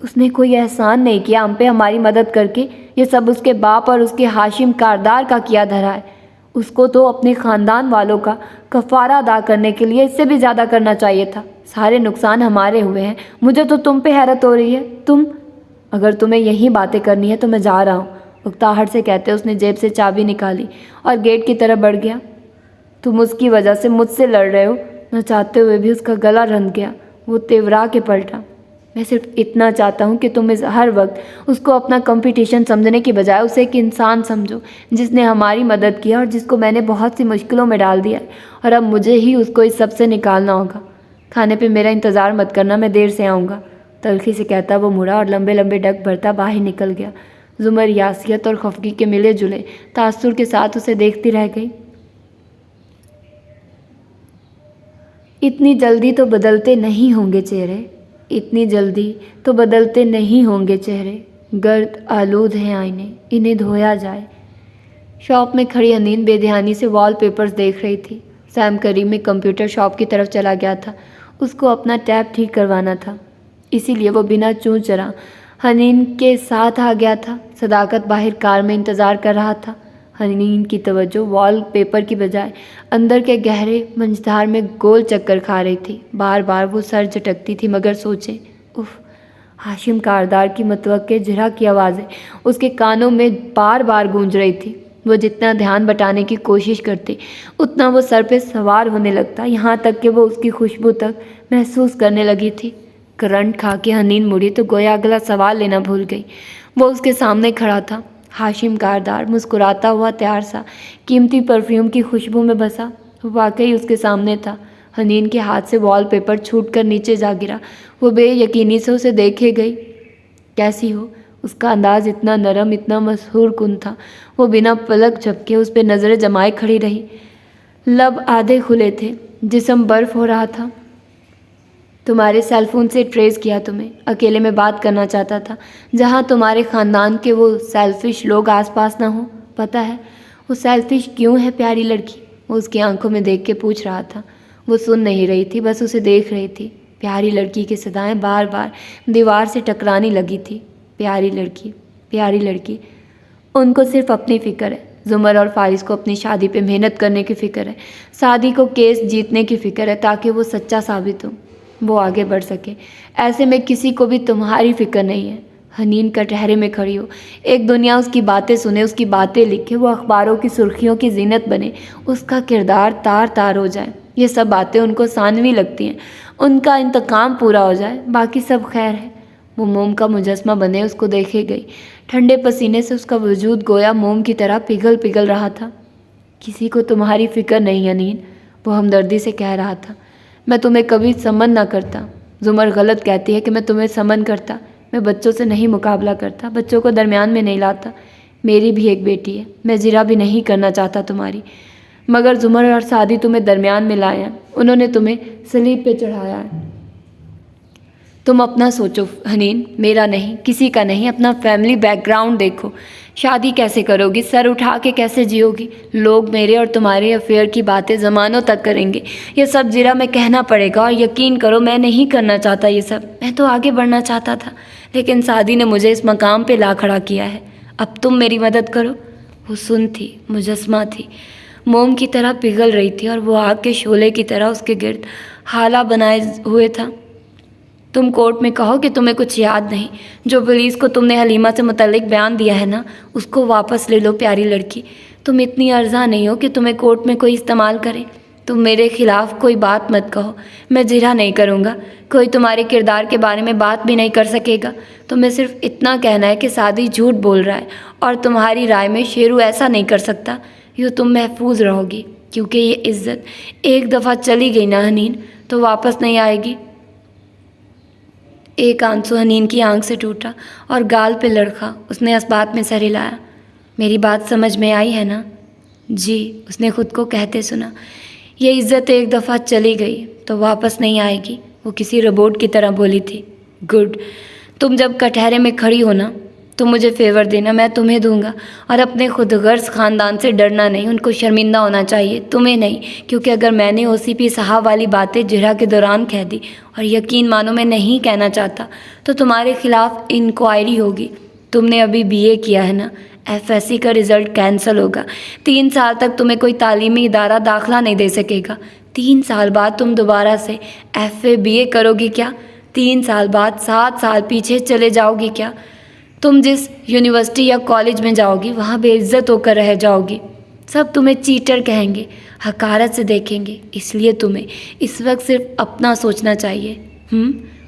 Speaker 1: اس نے کوئی احسان نہیں کیا ہم پہ ہماری مدد کر کے، یہ سب اس کے باپ اور اس کے ہاشم کاردار کا کیا دھرا ہے۔ اس کو تو اپنے خاندان والوں کا کفارہ ادا کرنے کے لیے اس سے بھی زیادہ کرنا چاہیے تھا۔ سارے نقصان ہمارے ہوئے ہیں، مجھے تو تم پہ حیرت ہو رہی ہے۔ اگر تمہیں یہی باتیں کرنی ہے تو میں جا رہا ہوں، اکتاہٹ سے کہتے اس نے جیب سے چابی نکالی اور گیٹ کی طرف بڑھ گیا۔ تم اس کی وجہ سے مجھ سے لڑ رہے ہو، نہ چاہتے ہوئے بھی اس کا گلا رند گیا۔ وہ تیورا کے پلٹا۔ میں صرف اتنا چاہتا ہوں کہ تم ہر وقت اس کو اپنا کمپٹیشن سمجھنے کی بجائے اسے ایک انسان سمجھو جس نے ہماری مدد کیا اور جس کو میں نے بہت سی مشکلوں میں ڈال دیا ہے، اور اب مجھے ہی اس کو اس سب سے نکالنا ہوگا۔ کھانے پہ میرا انتظار مت کرنا، میں دیر سے آؤں گا، تلخی سے کہتا وہ مڑا اور لمبے لمبے ڈگ بھرتا باہر نکل گیا۔ زمر یاسیت اور خفگی کے ملے جلے تاثر کے ساتھ اسے دیکھتی رہ گئی۔ اتنی جلدی تو بدلتے نہیں ہوں گے چہرے، اتنی جلدی تو بدلتے نہیں ہوں گے چہرے، گرد آلود ہیں آئینے، انہیں دھویا جائے۔ شاپ میں کھڑی حنین بے دھیانی سے وال پیپرز دیکھ رہی تھی۔ سیم کریم میں کمپیوٹر شاپ کی طرف چلا گیا تھا، اس کو اپنا ٹیب ٹھیک کروانا تھا، اسی لیے وہ بنا چوں چرا حنین کے ساتھ آ گیا تھا۔ صداقت باہر کار میں انتظار کر رہا تھا۔ حنین کی توجہ وال پیپر کی بجائے اندر کے گہرے منجدار میں گول چکر کھا رہی تھی۔ بار بار وہ سر جھٹکتی تھی مگر سوچے، ہاشم کاردار کی متوقع جرح کی آوازیں اس کے کانوں میں بار بار گونج رہی تھی۔ وہ جتنا دھیان بٹانے کی کوشش کرتی اتنا وہ سر پہ سوار ہونے لگتا، یہاں تک کہ وہ اس کی خوشبو تک محسوس کرنے لگی تھی۔ کرنٹ کھا کے حنین مڑی تو گویا اگلا سوال لینا بھول گئی۔ وہ اس کے سامنے کھڑا تھا، ہاشم کاردار، مسکراتا ہوا، تیار سا، قیمتی پرفیوم کی خوشبو میں بسا۔ واقعی اس کے سامنے تھا۔ حنین کے ہاتھ سے وال پیپر چھوٹ کر نیچے جا گرا۔ وہ بے یقینی سے اسے دیکھے گئی۔ کیسی ہو؟ اس کا انداز اتنا نرم، اتنا مسحور کن تھا۔ وہ بنا پلک جھپکے اس پہ نظریں جمائے کھڑی رہی۔ لب آدھے کھلے تھے، جسم برف ہو رہا تھا۔ تمہارے سیل فون سے ٹریس کیا تمہیں، اکیلے میں بات کرنا چاہتا تھا، جہاں تمہارے خاندان کے وہ سیلفش لوگ آس پاس نہ ہوں۔ پتہ ہے وہ سیلفش کیوں ہے پیاری لڑکی؟ وہ اس کی آنکھوں میں دیکھ کے پوچھ رہا تھا۔ وہ سن نہیں رہی تھی، بس اسے دیکھ رہی تھی۔ پیاری لڑکی کی صدائیں بار بار دیوار سے ٹکرانے لگی تھی۔ پیاری لڑکی، پیاری لڑکی، ان کو صرف اپنی فکر ہے۔ زمر اور فارس کو اپنی شادی پہ محنت کرنے کی فکر ہے، سعدی کو کیس جیتنے کی فکر ہے تاکہ وہ سچا ثابت ہو، وہ آگے بڑھ سکے۔ ایسے میں کسی کو بھی تمہاری فکر نہیں ہے۔ حنین کٹہرے میں کھڑی ہو، ایک دنیا اس کی باتیں سنے، اس کی باتیں لکھے، وہ اخباروں کی سرخیوں کی زینت بنے، اس کا کردار تار تار ہو جائے۔ یہ سب باتیں ان کو ثانوی لگتی ہیں، ان کا انتقام پورا ہو جائے، باقی سب خیر ہے۔ وہ موم کا مجسمہ بنے اس کو دیکھے گئی۔ ٹھنڈے پسینے سے اس کا وجود گویا موم کی طرح پگھل رہا تھا۔ کسی کو تمہاری فکر نہیں حنین، وہ ہمدردی سے کہہ رہا تھا۔ میں تمہیں کبھی سمن نہ کرتا۔ زمر غلط کہتی ہے کہ میں تمہیں سمن کرتا، میں بچوں سے نہیں مقابلہ کرتا، بچوں کو درمیان میں نہیں لاتا۔ میری بھی ایک بیٹی ہے، میں زرا بھی نہیں کرنا چاہتا تمہاری، مگر زمر اور سعدی تمہیں درمیان میں لائے ہیں، انہوں نے تمہیں صلیب پہ چڑھایا ہے۔ تم اپنا سوچو حنین، میرا نہیں، کسی کا نہیں۔ اپنا فیملی بیک گراؤنڈ دیکھو، شادی کیسے کرو گی، سر اٹھا کے کیسے جیو گی؟ لوگ میرے اور تمہارے افیئر کی باتیں زمانوں تک کریں گے، یہ سب زرا میں کہنا پڑے گا، اور یقین کرو میں نہیں کرنا چاہتا یہ سب، میں تو آگے بڑھنا چاہتا تھا، لیکن سعدی نے مجھے اس مقام پہ لا کھڑا کیا ہے۔ اب تم میری مدد کرو۔ وہ سن تھی، مجسمہ تھی، موم کی طرح پگھل رہی تھی، اور وہ آگ کے شعلے کی طرح اس کے گرد ہالہ بنائے ہوئے تھا۔ تم کورٹ میں کہو کہ تمہیں کچھ یاد نہیں. جو پولیس کو تم نے حلیمہ سے متعلق بیان دیا ہے نا، اس کو واپس لے لو پیاری لڑکی. تم اتنی ارزاں نہیں ہو کہ تمہیں کورٹ میں کوئی استعمال کرے. تم میرے خلاف کوئی بات مت کہو، میں جرح نہیں کروں گا. کوئی تمہارے کردار کے بارے میں بات بھی نہیں کر سکے گا. تمہیں صرف اتنا کہنا ہے کہ سعدی جھوٹ بول رہا ہے، اور تمہاری رائے میں شیرو ایسا نہیں کر سکتا. یوں تم محفوظ رہو گی، کیونکہ یہ عزت ایک دفعہ چلی گئی نا حنین، تو واپس نہیں آئے گی. ایک آنسو حنین کی آنکھ سے ٹوٹا اور گال پہ لڑکا. اس نے اس بات میں سر ہلایا. میری بات سمجھ میں آئی ہے نا؟ جی، اس نے خود کو کہتے سنا. یہ عزت ایک دفعہ چلی گئی تو واپس نہیں آئے گی، وہ کسی روبوٹ کی طرح بولی تھی. گڈ. تم جب کٹہرے میں کھڑی ہو نا، تو مجھے فیور دینا، میں تمہیں دوں گا. اور اپنے خود غرض خاندان سے ڈرنا نہیں، ان کو شرمندہ ہونا چاہیے، تمہیں نہیں. کیونکہ اگر میں نے OCP صاحب والی باتیں جرح کے دوران کہہ دی، اور یقین مانو میں نہیں کہنا چاہتا، تو تمہارے خلاف انکوائری ہوگی. تم نے ابھی BA کیا ہے نا، FSC کا رزلٹ کینسل ہوگا. 3 سال تک تمہیں کوئی تعلیمی ادارہ داخلہ نہیں دے سکے گا. 3 سال بعد تم دوبارہ سے FA BA کرو گی کیا؟ 3 سال بعد 7 سال پیچھے چلے جاؤ گی کیا؟ تم جس یونیورسٹی یا کالج میں جاؤ گی، وہاں بے عزت ہو کر رہ جاؤ گی. سب تمہیں چیٹر کہیں گے، حقارت سے دیکھیں گے. اس لیے تمہیں اس وقت صرف اپنا سوچنا چاہیے.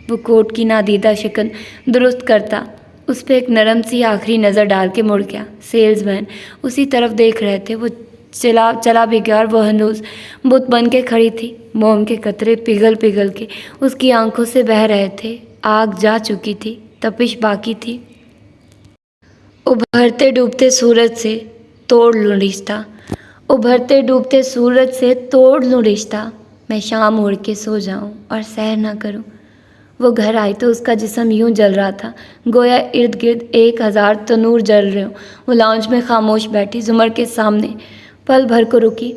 Speaker 1: وہ کوٹ کی نادیدہ شکن درست کرتا اس پہ ایک نرم سی آخری نظر ڈال کے مڑ گیا. سیلز مین اسی طرف دیکھ رہے تھے. وہ چلا بھی گیا اور وہ ہنوز بت بن کے کھڑی تھی. موم کے قطرے پگھل پگھل کے اس کی آنکھوں سے بہہ رہے تھے. آگ جا چکی تھی، تپش باقی تھی. ابھرتے ڈوبتے سورج سے توڑ لوں رشتہ، ابھرتے ڈوبتے سورج سے توڑ لوں رشتہ. میں شام اوڑھ کے سو جاؤں اور سیر نہ کروں. وہ گھر آئی تو اس کا جسم یوں جل رہا تھا گویا ارد گرد 1000 تنور جل رہے ہوں. وہ لاؤنج میں خاموش بیٹھی زمر کے سامنے پل بھر کو رکی.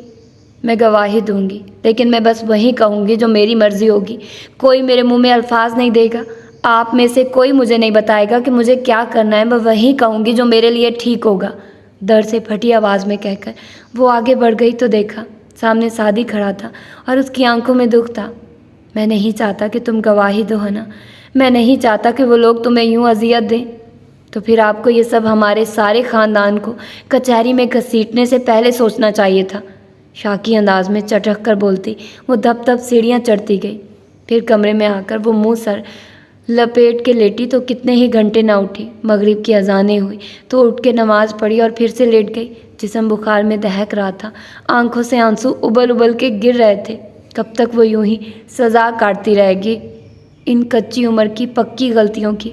Speaker 1: میں گواہی دوں گی، لیکن میں بس وہی کہوں گی جو میری مرضی ہوگی. کوئی میرے منہ میں الفاظ نہیں دے گا. آپ میں سے کوئی مجھے نہیں بتائے گا کہ مجھے کیا کرنا ہے. میں وہی کہوں گی جو میرے لیے ٹھیک ہوگا. ڈر سے پھٹی آواز میں کہہ کر وہ آگے بڑھ گئی تو دیکھا سامنے سعدی کھڑا تھا اور اس کی آنکھوں میں دکھ تھا. میں نہیں چاہتا کہ تم گواہی دو ہے نا. میں نہیں چاہتا کہ وہ لوگ تمہیں یوں اذیت دیں. تو پھر آپ کو یہ سب ہمارے سارے خاندان کو کچہری میں گھسیٹنے سے پہلے سوچنا چاہیے تھا. شاکی انداز میں چٹک کر بولتی وہ دب دب سیڑھیاں چڑھتی گئی. پھر کمرے میں آ کر وہ منہ سر لپیٹ کے لیٹی تو کتنے ہی گھنٹے نہ اٹھی. مغرب کی اذانیں ہوئی تو اٹھ کے نماز پڑھی اور پھر سے لیٹ گئی. جسم بخار میں دہک رہا تھا، آنکھوں سے آنسو ابل ابل کے گر رہے تھے. کب تک وہ یوں ہی سزا کاٹتی رہے گی ان کچی عمر کی پکی غلطیوں کی؟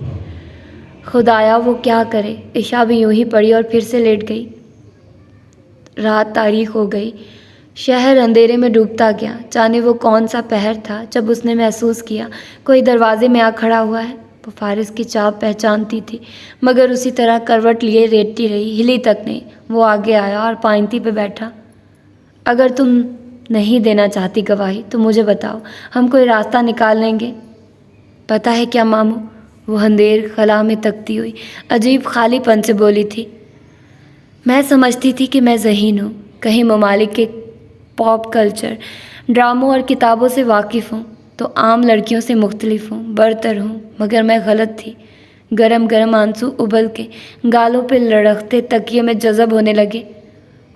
Speaker 1: خدایا وہ کیا کرے. عشاء بھی یوں ہی پڑھی اور پھر سے لیٹ گئی. رات تاریک ہو گئی. شہر اندھیرے میں ڈوبتا گیا. جانے وہ کون سا پہر تھا جب اس نے محسوس کیا کوئی دروازے میں آ کھڑا ہوا ہے. وہ فارس کی چاپ پہچانتی تھی، مگر اسی طرح کروٹ لیے لیٹتی رہی، ہلی تک نہیں. وہ آگے آیا اور پائنتی پہ بیٹھا. اگر تم نہیں دینا چاہتی گواہی تو مجھے بتاؤ، ہم کوئی راستہ نکال لیں گے. پتہ ہے کیا ماموں، وہ اندھیر خلا میں تکتی ہوئی عجیب خالی پن سے بولی تھی. میں سمجھتی تھی کہ میں ذہین ہوں، کہیں ممالک کے پاپ کلچر، ڈراموں اور کتابوں سے واقف ہوں تو عام لڑکیوں سے مختلف ہوں، برتر ہوں، مگر میں غلط تھی. گرم گرم آنسو ابل کے گالوں پہ لڑکتے تکیے میں جذب ہونے لگے.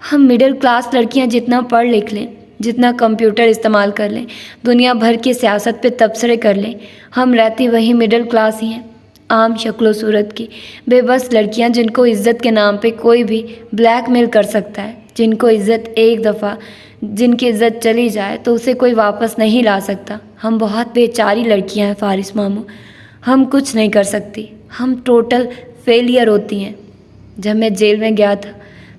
Speaker 1: ہم مڈل کلاس لڑکیاں جتنا پڑھ لکھ لیں، جتنا کمپیوٹر استعمال کر لیں، دنیا بھر کی سیاست پہ تبصرے کر لیں، ہم رہتی وہی مڈل کلاس ہی ہیں. عام شکل و صورت کی بے بس لڑکیاں جن کو عزت کے نام پہ کوئی بھی بلیک میل کر سکتا ہے، جن کو عزت ایک دفعہ جن کی عزت چلی جائے تو اسے کوئی واپس نہیں لا سکتا. ہم بہت بیچاری لڑکیاں ہیں فارس ماموں. ہم کچھ نہیں کر سکتی، ہم ٹوٹل فیلئر ہوتی ہیں. جب میں جیل میں گیا تھا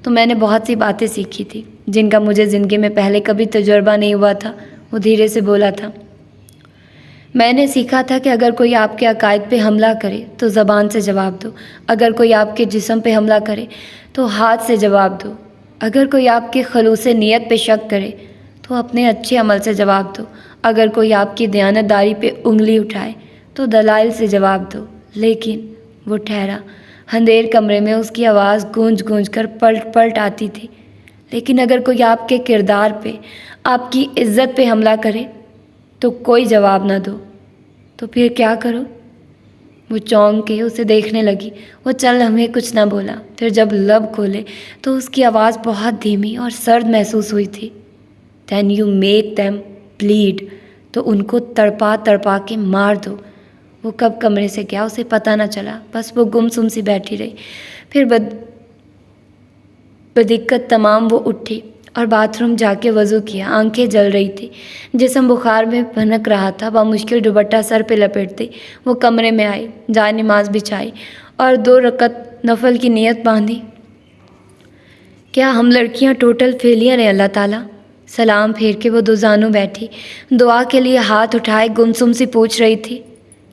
Speaker 1: تو میں نے بہت سی باتیں سیکھی تھی جن کا مجھے زندگی میں پہلے کبھی تجربہ نہیں ہوا تھا. وہ دھیرے سے بولا تھا. میں نے سیکھا تھا کہ اگر کوئی آپ کے عقائد پہ حملہ کرے تو زبان سے جواب دو. اگر کوئی آپ کے جسم پہ حملہ کرے تو ہاتھ سے جواب دو. اگر کوئی آپ کے خلوص نیت پہ شک کرے تو اپنے اچھے عمل سے جواب دو. اگر کوئی آپ کی دیانتداری پہ انگلی اٹھائے تو دلائل سے جواب دو. لیکن وہ ٹھہرا. اندھیر کمرے میں اس کی آواز گونج گونج کر پلٹ پلٹ آتی تھی. لیکن اگر کوئی آپ کے کردار پہ، آپ کی عزت پہ حملہ کرے تو کوئی جواب نہ دو. تو پھر کیا کرو؟ وہ چونک کے اسے دیکھنے لگی۔ وہ چند لمحے کچھ نہ بولا، پھر جب لب کھولے تو اس کی آواز بہت دھیمی اور سرد محسوس ہوئی تھی۔ Then you make them bleed, تو ان کو تڑپا تڑپا کے مار دو۔ وہ کب کمرے سے گیا اسے پتہ نہ چلا، بس وہ گم سم سی بیٹھی رہی۔ پھر بدقت تمام وہ اٹھی اور باتھ روم جا کے وضو کیا۔ آنکھیں جل رہی تھی، جسم بخار میں بھنک رہا تھا۔ بامشکل دوپٹہ سر پہ لپیٹتے وہ کمرے میں آئی، جائے نماز بچھائی اور 2 رکعت نفل کی نیت باندھی۔ کیا ہم لڑکیاں ٹوٹل فیلئر ہیں اللہ تعالیٰ؟ سلام پھیر کے وہ دوزانوں بیٹھی، دعا کے لیے ہاتھ اٹھائے گمسم سی پوچھ رہی تھی،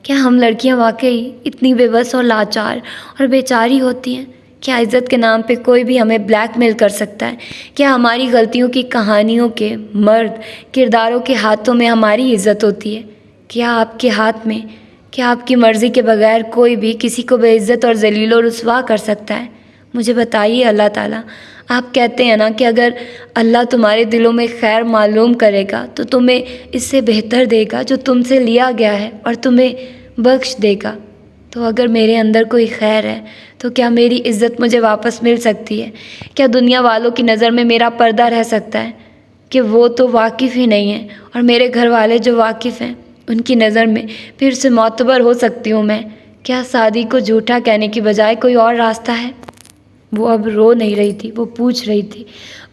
Speaker 1: کیا ہم لڑکیاں واقعی اتنی بے بس اور لاچار اور بیچاری ہوتی ہیں؟ کیا عزت کے نام پہ کوئی بھی ہمیں بلیک میل کر سکتا ہے؟ کیا ہماری غلطیوں کی کہانیوں کے مرد کرداروں کے ہاتھوں میں ہماری عزت ہوتی ہے؟ کیا آپ کے ہاتھ میں، کیا آپ کی مرضی کے بغیر کوئی بھی کسی کو بے عزت اور ذلیل و رسوا کر سکتا ہے؟ مجھے بتائیے اللہ تعالیٰ۔ آپ کہتے ہیں نا کہ اگر اللہ تمہارے دلوں میں خیر معلوم کرے گا تو تمہیں اس سے بہتر دے گا جو تم سے لیا گیا ہے اور تمہیں بخش دے گا۔ تو اگر میرے اندر کوئی خیر ہے تو کیا میری عزت مجھے واپس مل سکتی ہے؟ کیا دنیا والوں کی نظر میں میرا پردہ رہ سکتا ہے کہ وہ تو واقف ہی نہیں ہیں، اور میرے گھر والے جو واقف ہیں ان کی نظر میں پھر سے معتبر ہو سکتی ہوں میں؟ کیا شادی کو جھوٹا کہنے کی بجائے کوئی اور راستہ ہے؟ وہ اب رو نہیں رہی تھی، وہ پوچھ رہی تھی،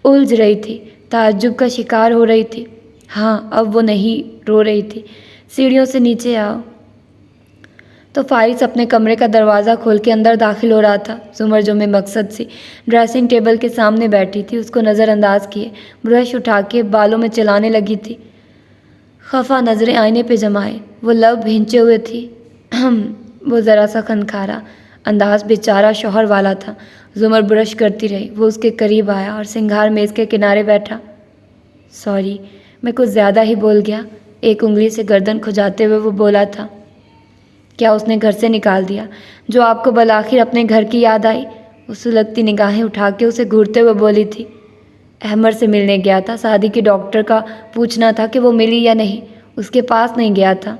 Speaker 1: الجھ رہی تھی، تعجب کا شکار ہو رہی تھی۔ ہاں اب وہ نہیں رو رہی تھی۔ سیڑھیوں سے نیچے آؤ تو فارس اپنے کمرے کا دروازہ کھول کے اندر داخل ہو رہا تھا۔ زمر جو میں مقصد سی ڈریسنگ ٹیبل کے سامنے بیٹھی تھی، اس کو نظر انداز کیے برش اٹھا کے بالوں میں چلانے لگی تھی۔ خفا نظریں آئینے پہ جمائے، وہ لب بھینچے ہوئے تھی۔ وہ ذرا سا خنکھارا انداز بیچارہ شوہر والا تھا۔ زمر برش کرتی رہی، وہ اس کے قریب آیا اور سنگھار میز کے کنارے بیٹھا۔ سوری، میں کچھ زیادہ ہی بول گیا، ایک انگلی سے گردن کھجاتے ہوئے وہ بولا تھا۔ کیا اس نے گھر سے نکال دیا جو آپ کو بالآخر اپنے گھر کی یاد آئی؟ وہ سلگتی نگاہیں اٹھا کے اسے گھورتے ہوئے بولی تھی۔ احمد سے ملنے گیا تھا، شادی کے ڈاکٹر کا پوچھنا تھا کہ وہ ملی یا نہیں، اس کے پاس نہیں گیا تھا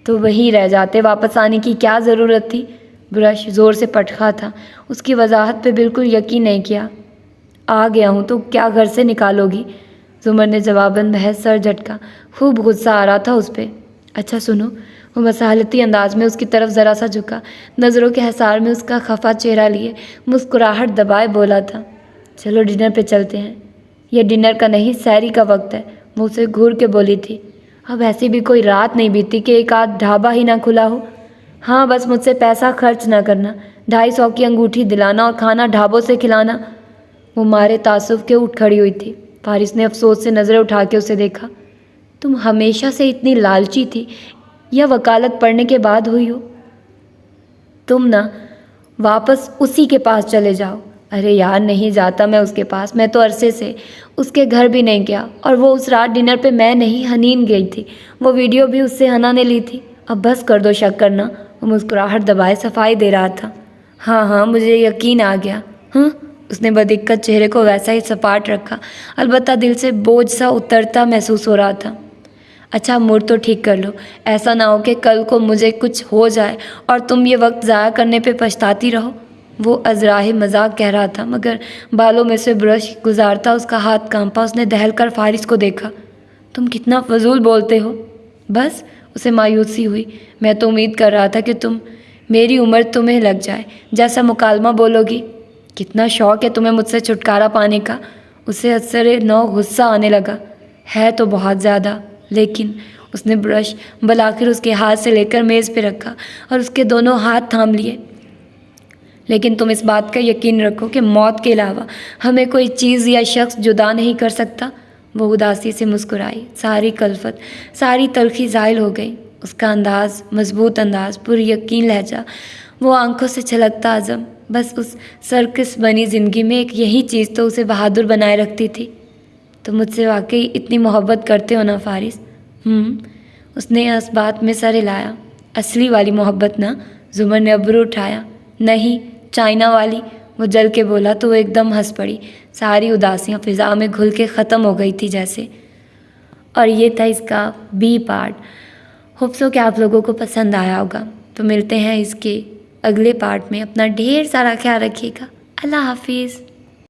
Speaker 1: تو وہیں رہ جاتے، واپس آنے کی کیا ضرورت تھی؟ برش زور سے پٹخا تھا، اس کی وضاحت پہ بالکل یقین نہیں کیا۔ آ گیا ہوں تو کیا گھر سے نکالو گی؟ زمر نے جواباً بحث سر جھٹکا، خوب غصہ آ رہا تھا اس پہ۔ اچھا سنو، وہ مصالحتی انداز میں اس کی طرف ذرا سا جھکا، نظروں کے حصار میں اس کا خفا چہرہ لیے مسکراہٹ دبائے بولا تھا، چلو ڈنر پہ چلتے ہیں۔ یہ ڈنر کا نہیں، سحری کا وقت ہے، وہ اسے گھور کے بولی تھی۔ اب ایسی بھی کوئی رات نہیں بیتی کہ ایک آدھ ڈھابا ہی نہ کھلا ہو۔ ہاں بس مجھ سے پیسہ خرچ نہ کرنا، 250 کی انگوٹھی دلانا اور کھانا ڈھابوں سے کھلانا۔ وہ مارے تعصب کے اٹھ کھڑی ہوئی تھی۔ فارس نے افسوس سے نظریں اٹھا کے اسے دیکھا۔ تم ہمیشہ سے اتنی لالچی تھی یا وکالت پڑھنے کے بعد ہوئی ہو؟ تم نہ واپس اسی کے پاس چلے جاؤ۔ ارے یار نہیں جاتا میں اس کے پاس، میں تو عرصے سے اس کے گھر بھی نہیں گیا، اور وہ اس رات ڈنر پہ میں نہیں حنین گئی تھی، وہ ویڈیو بھی اس سے حنا نے لی تھی۔ اب بس کر دو شک کرنا، وہ مسکراہٹ دبائے صفائی دے رہا تھا۔ ہاں مجھے یقین آ گیا۔ ہاں، اس نے بدقت چہرے کو ویسا ہی سپاٹ رکھا، البتہ دل سے بوجھ سا اترتا محسوس ہو رہا تھا۔ اچھا موڈ تو ٹھیک کر لو، ایسا نہ ہو کہ کل کو مجھے کچھ ہو جائے اور تم یہ وقت ضائع کرنے پہ پچھتاتی رہو۔ وہ ازراہ مذاق کہہ رہا تھا، مگر بالوں میں سے برش گزارتا اس کا ہاتھ کانپا۔ اس نے دہل کر فارس کو دیکھا۔ تم کتنا فضول بولتے ہو۔ بس، اسے مایوسی ہوئی، میں تو امید کر رہا تھا کہ میری عمر تمہیں لگ جائے، جیسا مکالمہ بولو گی۔ کتنا شوق ہے تمہیں مجھ سے چھٹکارا پانے کا؟ اسے اثر نو غصہ آنے لگا۔ ہے تو بہت زیادہ، لیکن اس نے برش بالآخر اس کے ہاتھ سے لے کر میز پہ رکھا اور اس کے دونوں ہاتھ تھام لیے۔ لیکن تم اس بات کا یقین رکھو کہ موت کے علاوہ ہمیں کوئی چیز یا شخص جدا نہیں کر سکتا۔ وہ اداسی سے مسکرائی، ساری کلفت، ساری تلخی زائل ہو گئی۔ اس کا انداز، مضبوط انداز، پر یقین لہجہ، وہ آنکھوں سے چھلکتا عزم، بس اس سرکس بنی زندگی میں ایک یہی چیز تو اسے بہادر بنائے رکھتی تھی۔ تم مجھ سے واقعی اتنی محبت کرتے ہو نا فارس؟ اس نے اس بات میں سر ہلایا۔ اصلی والی محبت نا؟ زمر نے ابرو اٹھایا۔ نہیں، چائنا والی، وہ جل کے بولا تو وہ ایک دم ہنس پڑی۔ ساری اداسیاں فضا میں گھل کے ختم ہو گئی تھی جیسے۔ اور یہ تھا اس کا بی پارٹ۔ ہوپ سو کہ آپ لوگوں کو پسند آیا ہوگا. تو ملتے ہیں اس کے اگلے پارٹ میں. اپنا ڈھیر سارا خیال رکھیے گا. اللہ حافظ.